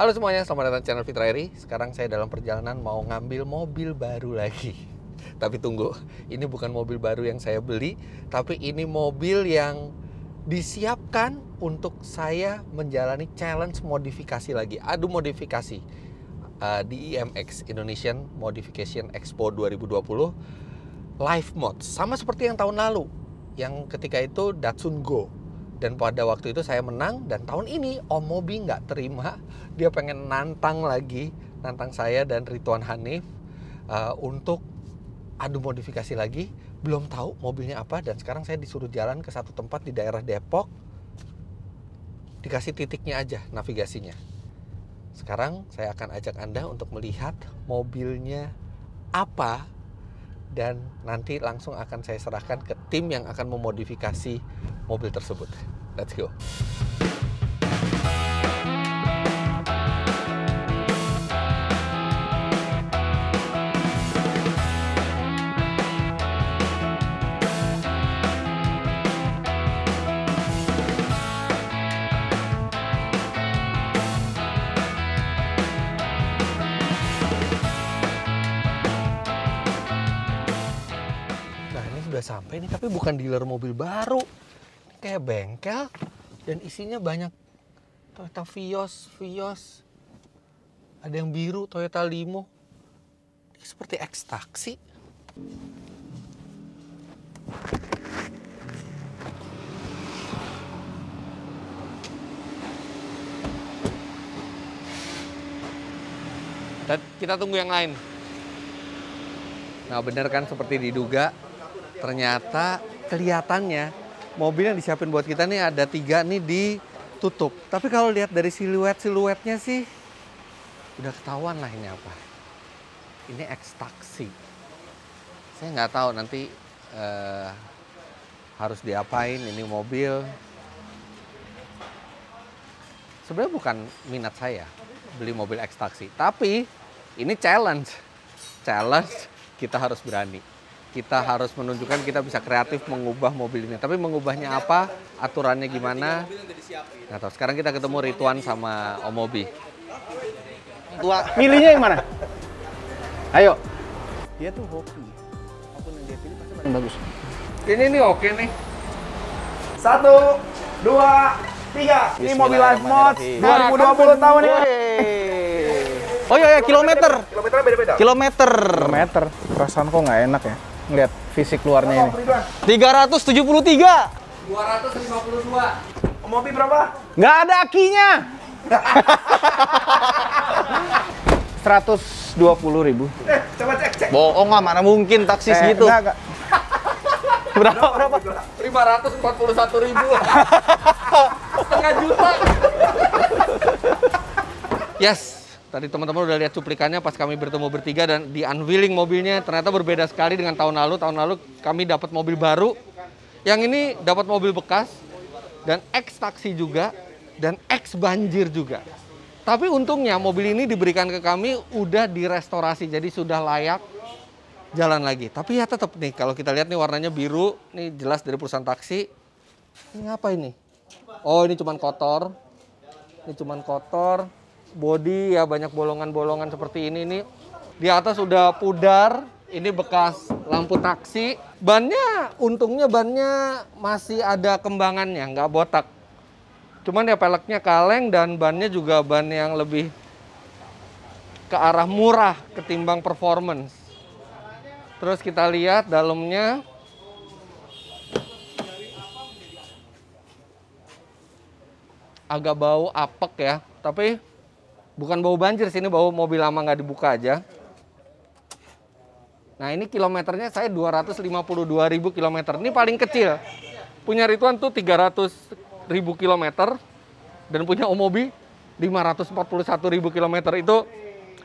Halo semuanya, selamat datang di channel Fitra Eri. Sekarang saya dalam perjalanan mau ngambil mobil baru lagi. Tapi tunggu, ini bukan mobil baru yang saya beli, tapi ini mobil yang disiapkan untuk saya menjalani challenge modifikasi lagi. Adu modifikasi di IMX, Indonesian Modification Expo 2020 Live Mode. Sama seperti yang tahun lalu, yang ketika itu Datsun Go. Dan pada waktu itu saya menang, dan tahun ini Om Mobi nggak terima. Dia pengen nantang lagi, nantang saya dan Ridwan Hanif untuk adu modifikasi lagi. Belum tahu mobilnya apa, dan sekarang saya disuruh jalan ke satu tempat di daerah Depok. Dikasih titiknya aja navigasinya. Sekarang saya akan ajak Anda untuk melihat mobilnya apa, dan nanti langsung akan saya serahkan ke tim yang akan memodifikasi mobil tersebut. Let's go. Nah, ini sudah sampai nih, tapi bukan dealer mobil baru. Kayak bengkel, dan isinya banyak Toyota Vios, ada yang biru Toyota Limo. Ini seperti X-Taxi. Dan kita tunggu yang lain. Nah, benar kan seperti diduga, ternyata kelihatannya mobil yang disiapin buat kita nih ada 3 nih ditutup. Tapi kalau lihat dari siluetnya sih udah ketahuan lah ini apa. Ini X-Taxi. Saya nggak tahu nanti harus diapain ini mobil. Sebenarnya bukan minat saya beli mobil X-Taxi, tapi ini challenge. Kita harus berani. Kita harus menunjukkan kita bisa kreatif mengubah mobil ini. Tapi mengubahnya apa, aturannya gimana, nggak tahu. Sekarang kita ketemu Ridwan sama Om Mobi. Milihnya yang mana? Ayo. Dia tuh hoki. Apapun yang dia pilih pasti paling bagus. Ini nih oke nih. 1, 2, 3. Ini mobil Live Mode 2020 tahun ini. Oh iya, kilometer. Kilometernya beda-beda. Kilometer. Perasaan kok nggak enak ya ngeliat fisik luarnya ini. 373. 252. Mobil berapa? Nggak ada akinya. 120.000. Coba cek. Bohong nggak, mana mungkin taksi segitu. Enggak. Berapa? 541.000. Setengah juta. Yes. Tadi teman-teman udah lihat cuplikannya pas kami bertemu bertiga, dan di unveiling mobilnya ternyata berbeda sekali dengan tahun lalu. Tahun lalu kami dapat mobil baru, yang ini dapat mobil bekas, dan X-Taxi juga, dan X banjir juga. Tapi untungnya mobil ini diberikan ke kami udah direstorasi, jadi sudah layak jalan lagi. Tapi ya tetap nih, kalau kita lihat nih warnanya biru, nih jelas dari perusahaan taksi. Ini apa ini? Oh, ini cuman kotor. Bodi ya banyak bolongan-bolongan seperti ini nih. Di atas udah pudar, ini bekas lampu taksi. Bannya, untungnya bannya masih ada kembangannya, nggak botak. Cuman ya peleknya kaleng, dan bannya juga ban yang lebih ke arah murah ketimbang performance. Terus kita lihat dalamnya. Agak bau apek ya, tapi Bukan bau banjir sini, bau mobil lama nggak dibuka aja. Nah ini kilometernya saya 252.000 kilometer. Ini paling kecil. Punya Ridwan tuh 300.000 kilometer dan punya Omobi 541.000 kilometer. Itu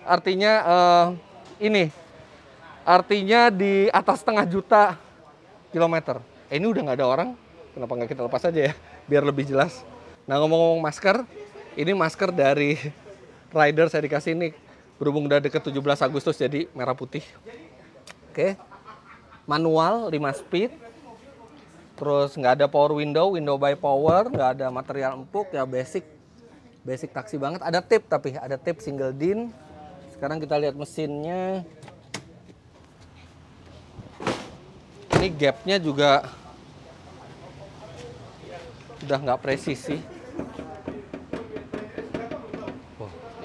artinya artinya di atas setengah juta kilometer. Ini udah nggak ada orang. Kenapa nggak kita lepas aja ya, biar lebih jelas. Nah ngomong-ngomong masker, ini masker dari Rider saya dikasih ini. Berhubung udah deket 17 Agustus jadi merah putih. Oke, manual 5 speed. Terus nggak ada power window by power, nggak ada material empuk, ya basic taksi banget. Ada tip tapi ada tip single din. Sekarang kita lihat mesinnya. Ini gapnya juga udah nggak presisi.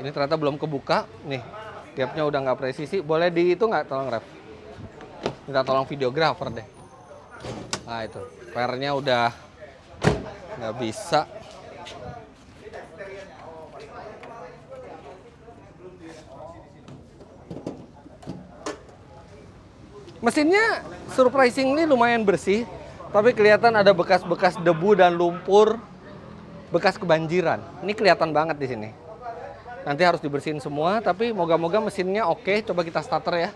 Ini ternyata belum kebuka. Nih, gapnya udah nggak presisi. Boleh di itu nggak, tolong ref? Minta tolong videografer deh. Nah itu, pernya udah nggak bisa. Mesinnya surprisingly lumayan bersih, tapi kelihatan ada bekas-bekas debu dan lumpur, bekas kebanjiran. Ini kelihatan banget di sini. Nanti harus dibersihin semua, tapi moga-moga mesinnya oke. Coba kita starter ya.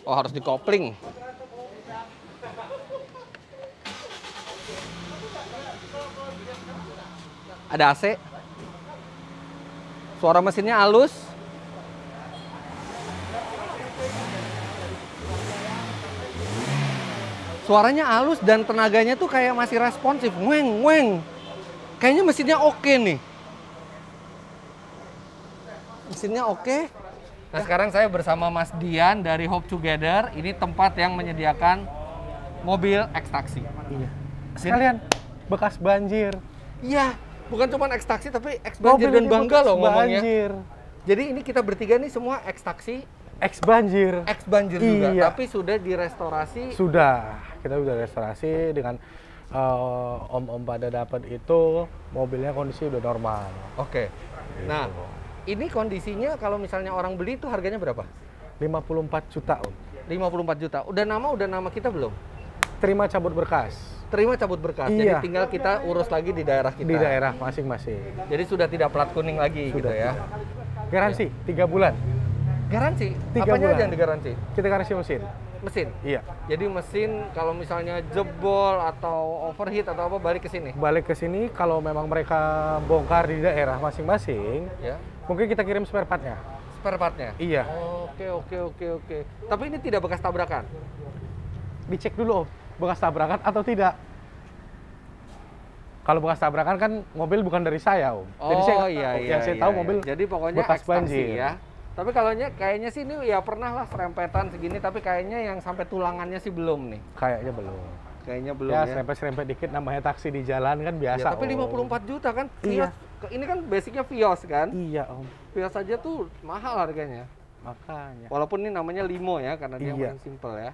Oh, harus dikopling. Ada AC. Suara mesinnya halus. Suaranya halus dan tenaganya tuh kayak masih responsif. Weng, weng. Kayaknya mesinnya oke nih. Mesinnya oke. Nah sekarang saya bersama Mas Dian dari Hope Together. Ini tempat yang menyediakan mobil X-Taxi. Iya. Sekalian bekas banjir. Iya, bukan cuma X-Taxi tapi X-Banjir dan bangga loh ngomongnya. Banjir. Jadi ini kita bertiga nih semua X-Taxi, X-Banjir. X-Banjir juga, Iya. tapi sudah direstorasi. Sudah, kita udah restorasi dengan om-om pada dapat itu mobilnya kondisi udah normal. Oke. Nah, ini kondisinya kalau misalnya orang beli itu harganya berapa? 54 juta om. 54 juta. Udah nama kita belum? Terima cabut berkas. Terima cabut berkas. Iya. Jadi tinggal kita urus lagi di daerah kita. Di daerah masing-masing. Jadi sudah tidak plat kuning lagi Sudah gitu ya. Garansi 3 bulan. Garansi? 3 Apanya bulan. aja yang digaransi? Kita garansi mesin. Mesin? Iya. Jadi mesin kalau misalnya jebol atau overheat atau apa balik ke sini? Balik ke sini kalau memang mereka bongkar di daerah masing-masing, Ya. mungkin kita kirim spare part-nya. Spare part-nya? Iya. Oke. Tapi ini tidak bekas tabrakan? Dicek dulu om, bekas tabrakan atau tidak. Kalau bekas tabrakan kan mobil bukan dari saya om. Jadi saya yang saya tahu mobil Jadi pokoknya bekas X-Taxi banjir. ya. Tapi kalau kayaknya sih ini ya pernah lah serempetan segini, tapi kayaknya yang sampai tulangannya sih belum nih. Kayaknya belum. Kayaknya belum Ya, ya. serempet-serempet dikit namanya taksi di jalan kan biasa. Ya, tapi Om. 54 juta kan? Iya. Vios. Ini kan basicnya Vios kan? Iya om. Vios aja tuh mahal harganya. Makanya. Walaupun ini namanya limo ya, karena dia Iya. paling simple ya.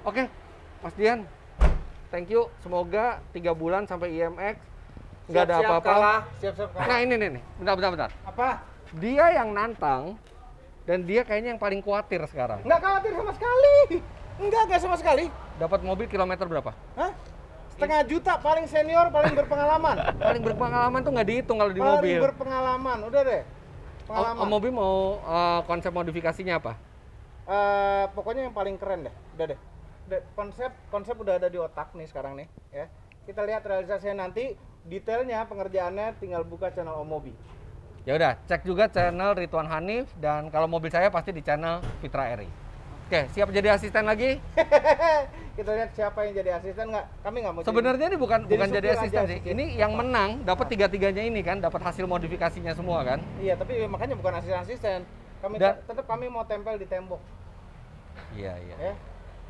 Oke, Mas Dian, thank you. Semoga 3 bulan sampai IMX nggak ada apa-apa. Siap-siap kalah. Nah ini nih, bentar. Apa? Dia yang nantang dan dia kayaknya yang paling khawatir sekarang. Nggak khawatir sama sekali. Nggak sama sekali. Dapat mobil kilometer berapa? Hah? Setengah juta, paling senior, paling berpengalaman. Paling berpengalaman tuh nggak dihitung kalau di Paling mobil. berpengalaman, udah deh. Pengalaman. Om mobil mau konsep modifikasinya apa? Pokoknya yang paling keren deh. Udah deh. Konsep udah ada di otak nih sekarang nih, ya. Kita lihat realisasinya nanti, detailnya pengerjaannya tinggal buka channel Om Mobi. Ya udah, cek juga channel Ridwan Hanif dan kalau mobil saya pasti di channel Fitra Eri. Oke, siap jadi asisten lagi? Kita lihat siapa yang jadi asisten nggak? Kami nggak mau. Sebenarnya ini bukan jadi supir asisten aja, sih. supir. Ini yang menang dapat tiga-tiganya ini kan, dapat hasil modifikasinya semua kan? Iya, tapi makanya bukan asisten. Kami Dan- tetap kami mau tempel di tembok, Iya. ya.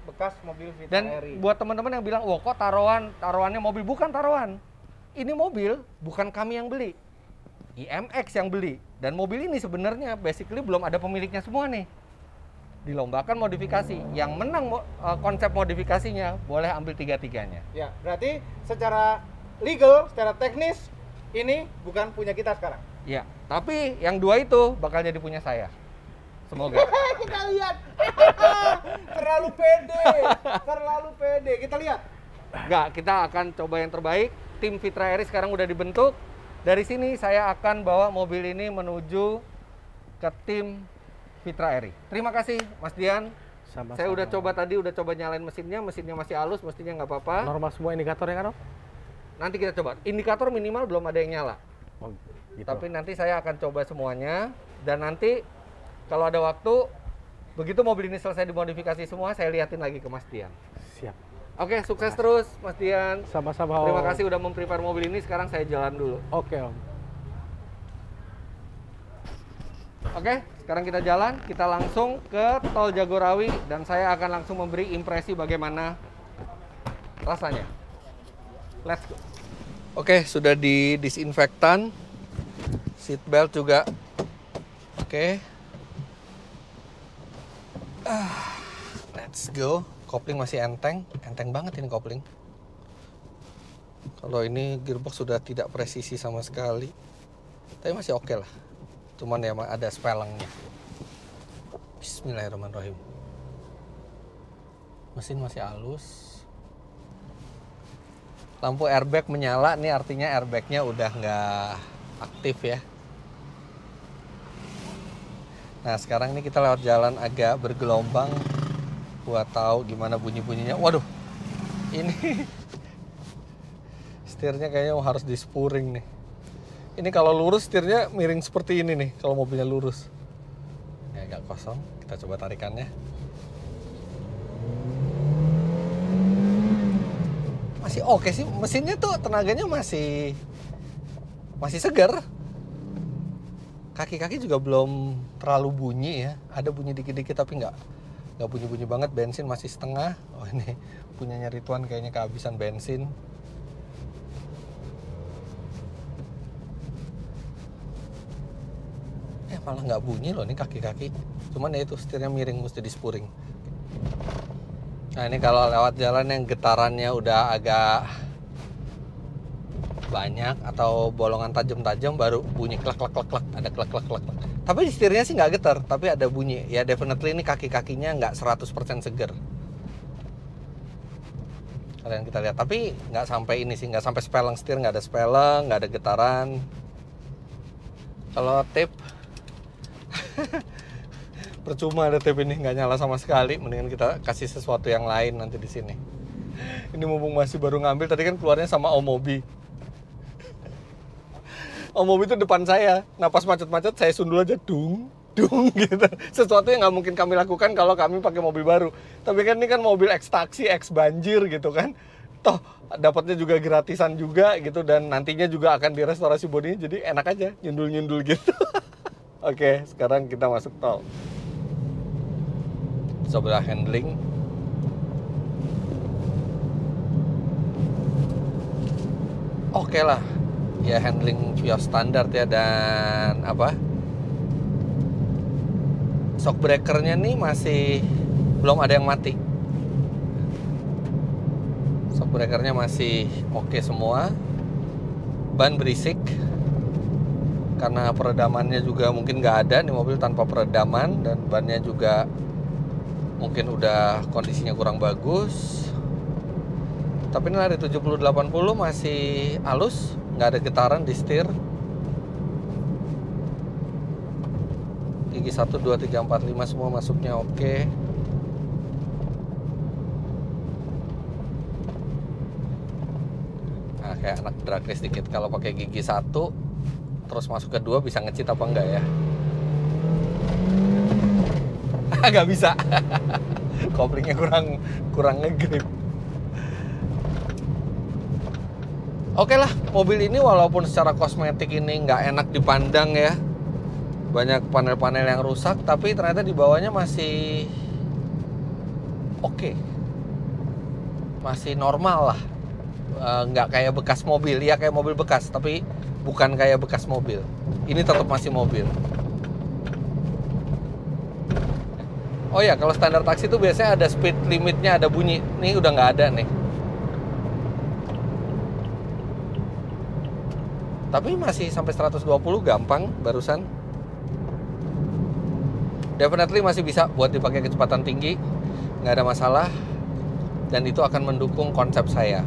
Bekas mobil Fitra Dan Eri. buat teman-teman yang bilang, "Wah, kok taruhannya mobil?" Bukan taruhan. Ini mobil bukan kami yang beli. IMX yang beli. Dan mobil ini sebenarnya basically belum ada pemiliknya semua nih. dilombakan modifikasi. Yang menang konsep modifikasinya boleh ambil tiga-tiganya. Ya, berarti secara legal, secara teknis ini bukan punya kita sekarang. Ya, tapi yang dua itu bakal jadi punya saya. Semoga. Kita lihat. Terlalu pede. Terlalu pede. Kita lihat. Enggak, kita akan coba yang terbaik. Tim Fitra Airi sekarang udah dibentuk. Dari sini saya akan bawa mobil ini menuju ke tim Fitra Airi. Terima kasih Mas Dian. Sama-sama. Saya udah coba nyalain mesinnya masih halus, mestinya nggak apa-apa. Normal semua indikatornya kan, Om? Nanti kita coba. Indikator minimal belum ada yang nyala. Oh, gitu. Tapi nanti saya akan coba semuanya. Dan nanti kalau ada waktu, begitu mobil ini selesai dimodifikasi semua, saya liatin lagi ke Mas Dian. Siap. Oke, sukses terus Mas Dian. Sama-sama, Om. Terima kasih udah memprepare mobil ini. Sekarang saya jalan dulu. Oke, Om. Oke, sekarang kita jalan. Kita langsung ke Tol Jagorawi. Dan saya akan langsung memberi impresi bagaimana rasanya. Let's go. Oke, sudah di disinfektan. Seatbelt juga. Oke. Let's go. Kopling masih enteng banget ini kopling. Kalau ini gearbox sudah tidak presisi sama sekali, tapi masih oke lah. Cuman ya ada spelengnya. Bismillahirrahmanirrahim. Mesin masih halus. Lampu airbag menyala, nih artinya airbagnya udah nggak aktif ya. Nah sekarang ini kita lewat jalan agak bergelombang buat tahu gimana bunyi-bunyinya. Waduh, ini setirnya kayaknya harus dispuring nih. Ini kalau lurus setirnya miring seperti ini nih kalau mobilnya lurus. Ya agak kosong, kita coba tarikannya. Masih oke sih, mesinnya tuh tenaganya masih segar. Kaki-kaki juga belum terlalu bunyi ya. Ada bunyi dikit-dikit tapi nggak bunyi-bunyi banget. Bensin masih setengah. Oh ini punyanya Ridwan kayaknya kehabisan bensin. Malah nggak bunyi loh ini kaki-kaki. Cuman ya itu setirnya miring, mesti dispuring. Nah ini kalau lewat jalan yang getarannya udah agak banyak atau bolongan tajam-tajam baru bunyi klak klak klak klak, ada klak klak klak. Tapi di setirnya sih nggak getar, tapi ada bunyi. Ya definitely ini kaki-kakinya nggak 100% seger. Kalian kita lihat, tapi nggak sampai ini sih, nggak sampai speleng setir, nggak ada speleng, nggak ada getaran. Kalau tape percuma ada tape ini, nggak nyala sama sekali. Mendingan kita kasih sesuatu yang lain nanti di sini. Ini mumpung masih baru ngambil, tadi kan keluarnya sama Omobi. Omobi itu depan saya. Nah pas macet-macet saya sundul aja, dung gitu. Sesuatu yang nggak mungkin kami lakukan kalau kami pakai mobil baru. Tapi kan ini kan mobil X taksi, X banjir gitu kan. Toh dapatnya juga gratisan juga gitu, dan nantinya juga akan direstorasi bodinya, jadi enak aja nyundul-nyundul gitu. Oke, sekarang kita masuk tol. Coba handling. Oke lah. Ya handling Vios standar ya, dan apa? Shock breakernya nih masih belum ada yang mati. Shock breakernya masih oke semua. Ban berisik karena peredamannya juga mungkin nggak ada, nih mobil tanpa peredaman, dan bannya juga mungkin udah kondisinya kurang bagus. Tapi ini lari 70-80 masih halus, nggak ada getaran di setir. Gigi 1, 2, 3, 4, 5 semua masuknya oke. Nah kayak anak drag race dikit, kalau pakai gigi 1 terus masuk ke 2 bisa ngecit apa enggak ya? Nggak bisa. Koplingnya kurang ngegrip. Oke lah, mobil ini walaupun secara kosmetik ini nggak enak dipandang ya, banyak panel-panel yang rusak, tapi ternyata di bawahnya masih oke, masih normal lah. Nggak kayak bekas mobil, ya kayak mobil bekas, tapi bukan kayak bekas mobil. Ini tetap masih mobil. Oh ya, kalau standar taksi itu biasanya ada speed limitnya, ada bunyi. Ini udah nggak ada nih. Tapi masih sampai 120 gampang barusan. Definitely masih bisa buat dipakai kecepatan tinggi, nggak ada masalah. Dan itu akan mendukung konsep saya.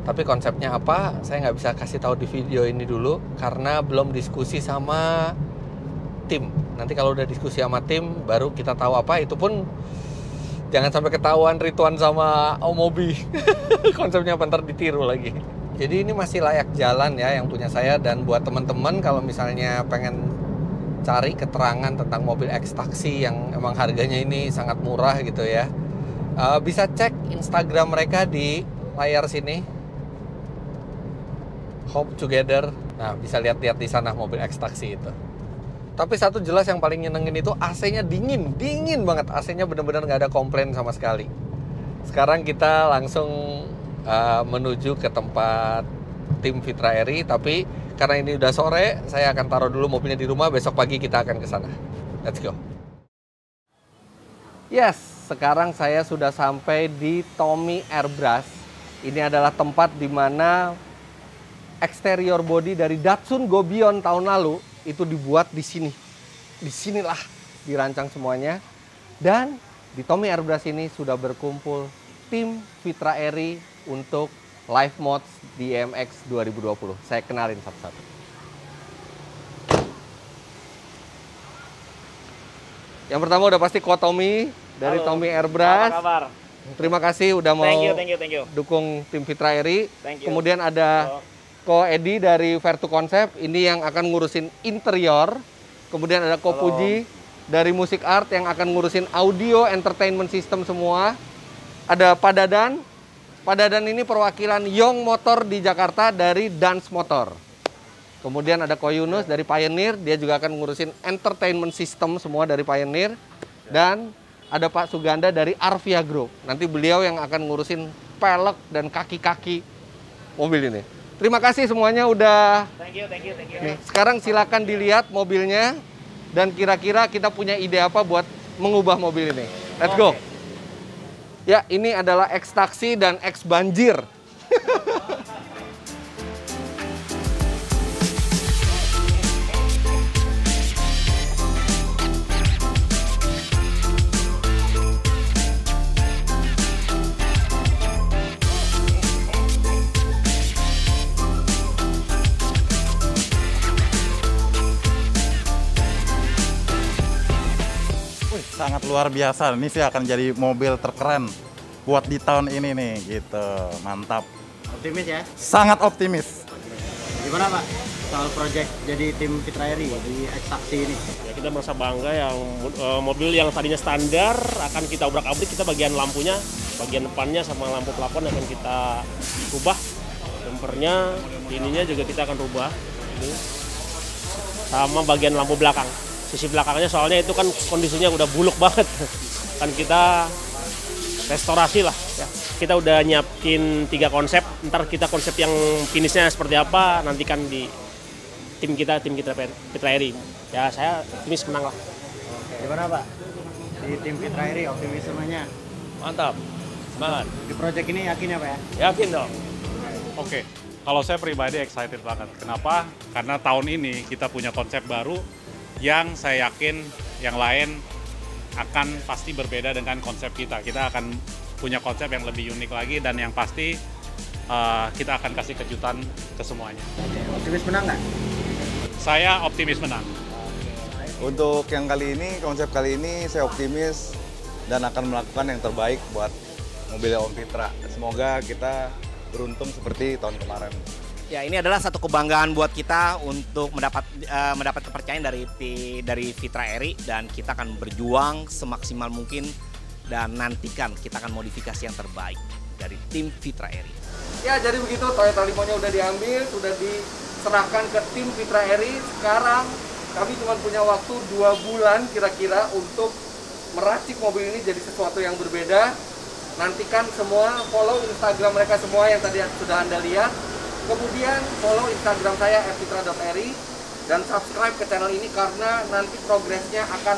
Tapi konsepnya apa, saya nggak bisa kasih tahu di video ini dulu karena belum diskusi sama tim. Nanti kalau udah diskusi sama tim, baru kita tahu apa. Itu pun jangan sampai ketahuan Ridwan sama Omobi. Konsepnya apa ntar ditiru lagi. Jadi ini masih layak jalan ya yang punya saya. Dan buat teman-teman kalau misalnya pengen cari keterangan tentang mobil X taksi yang emang harganya ini sangat murah gitu ya, bisa cek Instagram mereka di layar sini, Hope Together. Nah, bisa lihat-lihat di sana mobil X taksi itu. Tapi satu jelas yang paling nyenengin itu AC-nya dingin banget. AC-nya bener-bener nggak ada komplain sama sekali. Sekarang kita langsung menuju ke tempat tim Fitra Eri, tapi karena ini udah sore, saya akan taruh dulu mobilnya di rumah. Besok pagi kita akan ke sana. Let's go. Yes, sekarang saya sudah sampai di Tommy Airbrush. Ini adalah tempat di mana eksterior body dari Datsun Go Beyond tahun lalu itu dibuat di sini. Disinilah dirancang semuanya. Dan di Tommy Airbrush ini sudah berkumpul tim Fitra Eri untuk live mods di IMX 2020. Saya kenalin satu-satu. Yang pertama udah pasti Ko Tommy dari Halo. Tommy Airbrush. Apa kabar? Terima kasih udah mau Thank you. dukung tim Fitra Eri. Thank you. Kemudian ada Ko Edi dari Vertu Concept, ini yang akan ngurusin interior. Kemudian ada Ko Halo. Puji dari Music Art yang akan ngurusin audio, entertainment system semua. Ada Pak Dadan. Pak Dadan ini perwakilan Young Motor di Jakarta dari Dance Motor. Kemudian ada Ko Yunus dari Pioneer, dia juga akan ngurusin entertainment system semua dari Pioneer. Dan ada Pak Suganda dari Arvia Group. Nanti beliau yang akan ngurusin pelek dan kaki-kaki mobil ini. Terima kasih semuanya udah. Thank you. Nih, sekarang silakan dilihat mobilnya dan kira-kira kita punya ide apa buat mengubah mobil ini. Let's go. Ya, ini adalah X taksi dan X banjir. Sangat luar biasa. Ini sih akan jadi mobil terkeren buat di tahun ini nih, gitu. Mantap. Optimis ya? Sangat optimis. Gimana Pak soal project jadi tim Fitra Eri di X taksi ini? Ya, kita merasa bangga yang mobil yang tadinya standar akan kita obrak-abrik, kita bagian lampunya, bagian depannya sama lampu pelapon akan kita rubah. Bumpernya, ininya juga kita akan rubah. Ini. Sama bagian lampu belakang. Sisi belakangnya soalnya itu kan kondisinya udah buluk banget. Kan kita restorasi lah. Ya. Kita udah nyiapin 3 konsep. Ntar kita konsep yang finishnya seperti apa nantikan di tim kita Fitra Eri. Ya saya optimis menang lah. Gimana Pak? Di tim Fitra Eri optimismenya? Mantap, semangat. Di project ini yakin ya Pak ya? Yakin dong. Oke, kalau saya pribadi excited banget. Kenapa? Karena tahun ini kita punya konsep baru yang saya yakin yang lain akan pasti berbeda dengan konsep kita. Kita akan punya konsep yang lebih unik lagi dan yang pasti kita akan kasih kejutan ke semuanya. Optimis menang nggak? Saya optimis menang. Untuk yang kali ini, konsep kali ini saya optimis dan akan melakukan yang terbaik buat mobil Om Fitra. Semoga kita beruntung seperti tahun kemarin. Ya, ini adalah satu kebanggaan buat kita untuk mendapat kepercayaan dari Fitra Eri, dan kita akan berjuang semaksimal mungkin dan nantikan kita akan modifikasi yang terbaik dari tim Fitra Eri. Ya, jadi begitu, Toyota Limonya udah diambil, sudah diserahkan ke tim Fitra Eri. Sekarang kami cuma punya waktu 2 bulan kira-kira untuk meracik mobil ini jadi sesuatu yang berbeda. Nantikan semua, follow Instagram mereka semua yang tadi sudah Anda lihat. Kemudian follow Instagram saya @fitra.eri dan subscribe ke channel ini karena nanti progresnya akan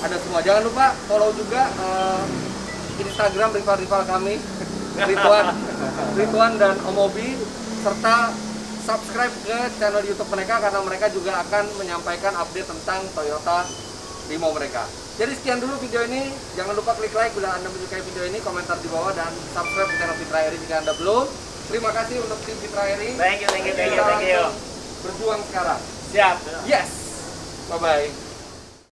ada semua. Jangan lupa follow juga Instagram rival-rival kami, Ridwan dan Omobi, serta subscribe ke channel YouTube mereka karena mereka juga akan menyampaikan update tentang Toyota Limo mereka. Jadi sekian dulu video ini. Jangan lupa klik like bila Anda menyukai video ini, komentar di bawah, dan subscribe ke channel Fitra Eri jika Anda belum. Terima kasih untuk tim Fitra Eri. Thank you. Berjuang sekarang. Siap. Yes. Bye bye.